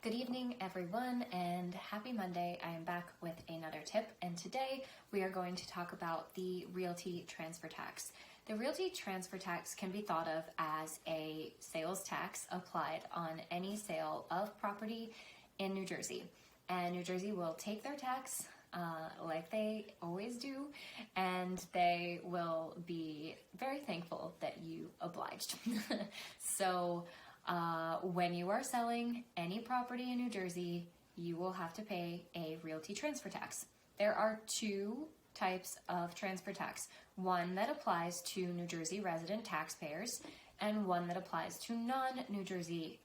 Good evening, everyone, and happy Monday. I am back with another tip, and today we are going to talk about the Realty Transfer Tax. The Realty Transfer Tax can be thought of as a sales tax applied on any sale of property in New Jersey. And New Jersey will take their tax like they always do, and they will be very thankful that you obliged. So when you are selling any property in New Jersey, you will have to pay a realty transfer tax. There are two types of transfer tax, one that applies to New Jersey resident taxpayers and one that applies to non-New Jersey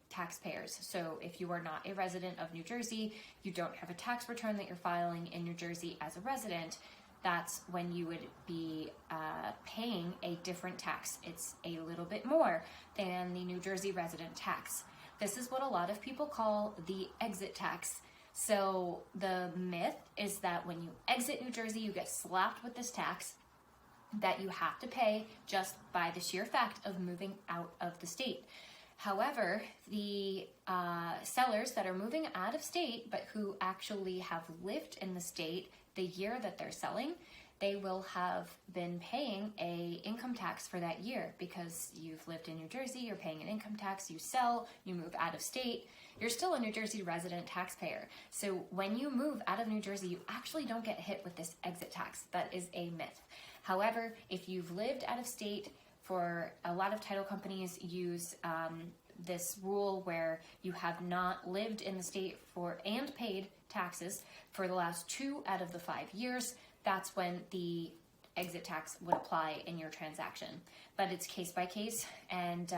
taxpayers. So if you are not a resident of New Jersey, you don't have a tax return that you're filing in New Jersey as a resident, that's when you would be paying a different tax. It's a little bit more than the New Jersey resident tax. This is what a lot of people call the exit tax. So the myth is that when you exit New Jersey, you get slapped with this tax that you have to pay just by the sheer fact of moving out of the state. However, the sellers that are moving out of state but who actually have lived in the state the year that they're selling, they will have been paying a income tax for that year because you've lived in New Jersey, you're paying an income tax, you sell, you move out of state, you're still a New Jersey resident taxpayer. So when you move out of New Jersey, you actually don't get hit with this exit tax. That is a myth. However, if you've lived out of state, for a lot of title companies use this rule where you have not lived in the state for and paid taxes for the last 2 out of the 5 years, that's when the exit tax would apply in your transaction. But it's case by case, and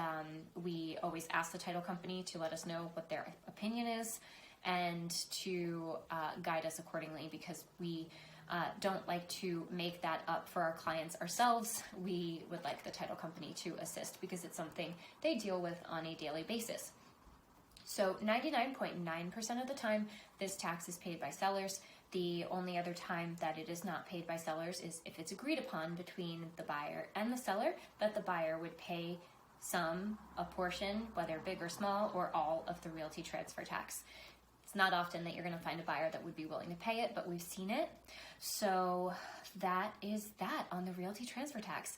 we always ask the title company to let us know what their opinion is and to guide us accordingly, because we don't like to make that up for our clients ourselves. We would like the title company to assist because it's something they deal with on a daily basis. So 99.9% of the time, this tax is paid by sellers. The only other time that it is not paid by sellers is if it's agreed upon between the buyer and the seller that the buyer would pay a portion, whether big or small, or all of the realty transfer tax. It's not often that you're going to find a buyer that would be willing to pay it, but we've seen it. So that is that on the realty transfer tax.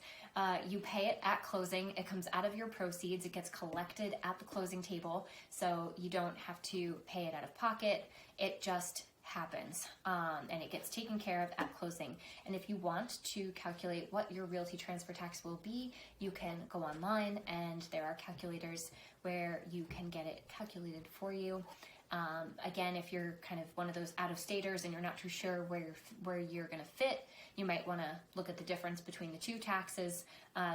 You pay it at closing. It comes out of your proceeds. It gets collected at the closing table, so you don't have to pay it out of pocket. It just happens, and it gets taken care of at closing. And if you want to calculate what your realty transfer tax will be, you can go online, and there are calculators where you can get it calculated for you. Again, if you're kind of one of those out-of-staters and you're not too sure where you're going to fit, you might want to look at the difference between the two taxes,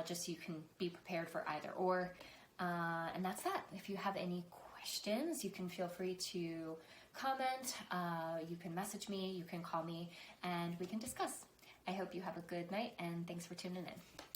just so you can be prepared for either or. And that's that. If you have any questions, you can feel free to comment, you can message me, you can call me, and we can discuss. I hope you have a good night, and thanks for tuning in.